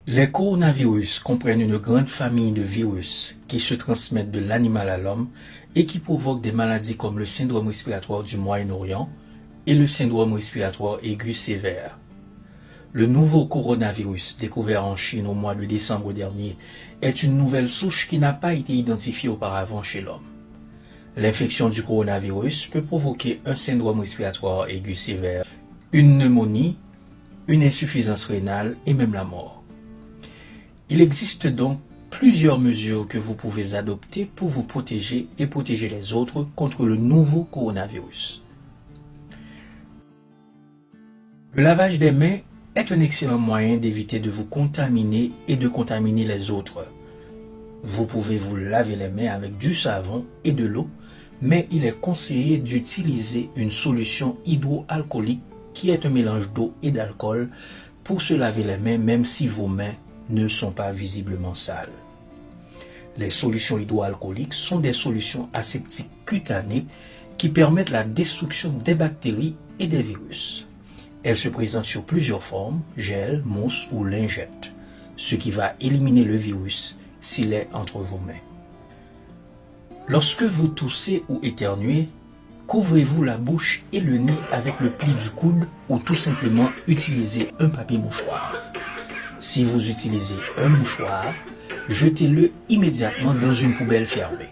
Les coronavirus comprennent une grande famille de virus qui se transmettent de l'animal à l'homme et qui provoquent des maladies comme le syndrome respiratoire du Moyen-Orient et le syndrome respiratoire aigu sévère. Le nouveau coronavirus découvert en Chine au mois de décembre dernier est une nouvelle souche qui n'a pas été identifiée auparavant chez l'homme. L'infection du coronavirus peut provoquer un syndrome respiratoire aigu sévère, une pneumonie, une insuffisance rénale et même la mort. Il existe donc plusieurs mesures que vous pouvez adopter pour vous protéger et protéger les autres contre le nouveau coronavirus. Le lavage des mains est un excellent moyen d'éviter de vous contaminer et de contaminer les autres. Vous pouvez vous laver les mains avec du savon et de l'eau, mais il est conseillé d'utiliser une solution hydroalcoolique qui est un mélange d'eau et d'alcool pour se laver les mains même si vos mains ne sont pas visiblement sales. Les solutions hydroalcooliques sont des solutions aseptiques cutanées qui permettent la destruction des bactéries et des virus. Elles se présentent sous plusieurs formes, gel, mousse ou lingette, ce qui va éliminer le virus s'il est entre vos mains. Lorsque vous toussez ou éternuez, couvrez-vous la bouche et le nez avec le pli du coude ou tout simplement utilisez un papier mouchoir. Si vous utilisez un mouchoir, jetez-le immédiatement dans une poubelle fermée.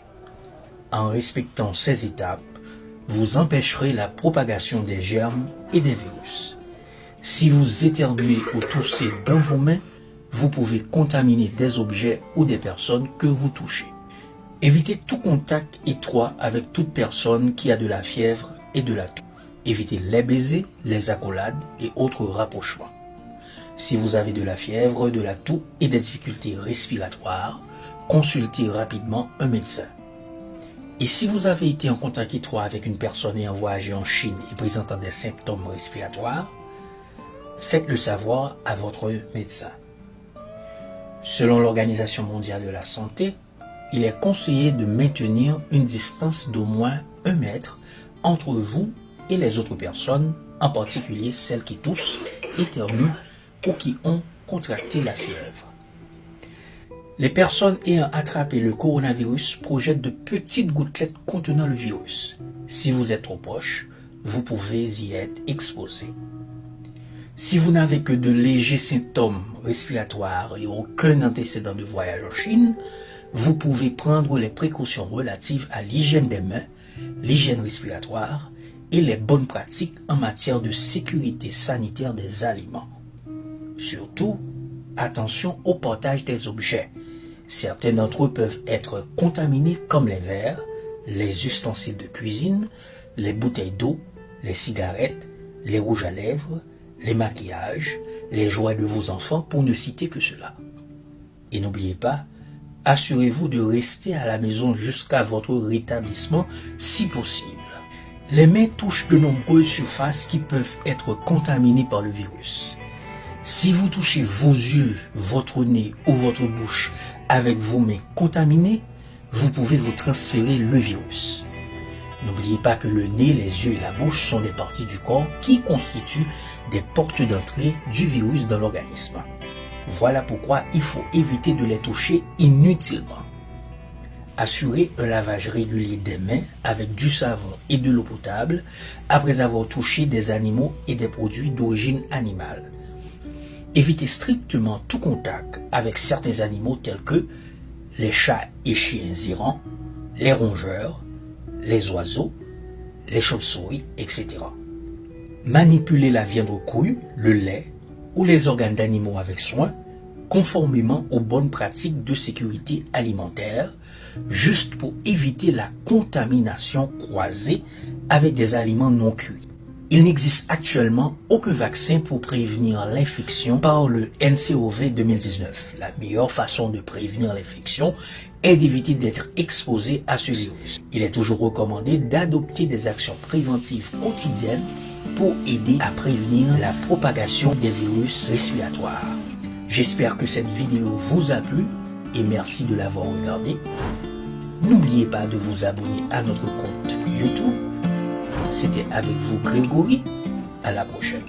En respectant ces étapes, vous empêcherez la propagation des germes et des virus. Si vous éternuez ou toussez dans vos mains, vous pouvez contaminer des objets ou des personnes que vous touchez. Évitez tout contact étroit avec toute personne qui a de la fièvre et de la toux. Évitez les baisers, les accolades et autres rapprochements. Si vous avez de la fièvre, de la toux et des difficultés respiratoires, consultez rapidement un médecin. Et si vous avez été en contact étroit avec une personne ayant voyagé en Chine et présentant des symptômes respiratoires, faites-le savoir à votre médecin. Selon l'Organisation mondiale de la santé, il est conseillé de maintenir une distance d'au moins 1 mètre entre vous et les autres personnes, en particulier celles qui toussent, éternuent ou qui ont contracté la fièvre. Les personnes ayant attrapé le coronavirus projettent de petites gouttelettes contenant le virus. Si vous êtes trop proche, vous pouvez y être exposé. Si vous n'avez que de légers symptômes respiratoires et aucun antécédent de voyage en Chine, vous pouvez prendre les précautions relatives à l'hygiène des mains, l'hygiène respiratoire et les bonnes pratiques en matière de sécurité sanitaire des aliments. Surtout, attention au portage des objets. Certains d'entre eux peuvent être contaminés comme les verres, les ustensiles de cuisine, les bouteilles d'eau, les cigarettes, les rouges à lèvres, les maquillages, les jouets de vos enfants pour ne citer que cela. Et n'oubliez pas, assurez-vous de rester à la maison jusqu'à votre rétablissement si possible. Les mains touchent de nombreuses surfaces qui peuvent être contaminées par le virus. Si vous touchez vos yeux, votre nez ou votre bouche avec vos mains contaminées, vous pouvez vous transférer le virus. N'oubliez pas que le nez, les yeux et la bouche sont des parties du corps qui constituent des portes d'entrée du virus dans l'organisme. Voilà pourquoi il faut éviter de les toucher inutilement. Assurez un lavage régulier des mains avec du savon et de l'eau potable après avoir touché des animaux et des produits d'origine animale. Évitez strictement tout contact avec certains animaux tels que les chats et chiens errants, les rongeurs, les oiseaux, les chauves-souris, etc. Manipulez la viande crue, le lait ou les organes d'animaux avec soin, conformément aux bonnes pratiques de sécurité alimentaire, juste pour éviter la contamination croisée avec des aliments non cuits. Il n'existe actuellement aucun vaccin pour prévenir l'infection par le NCOV 2019. La meilleure façon de prévenir l'infection est d'éviter d'être exposé à ce virus. Il est toujours recommandé d'adopter des actions préventives quotidiennes pour aider à prévenir la propagation des virus respiratoires. J'espère que cette vidéo vous a plu et merci de l'avoir regardée. N'oubliez pas de vous abonner à notre compte YouTube. C'était avec vous Grégory. À la prochaine.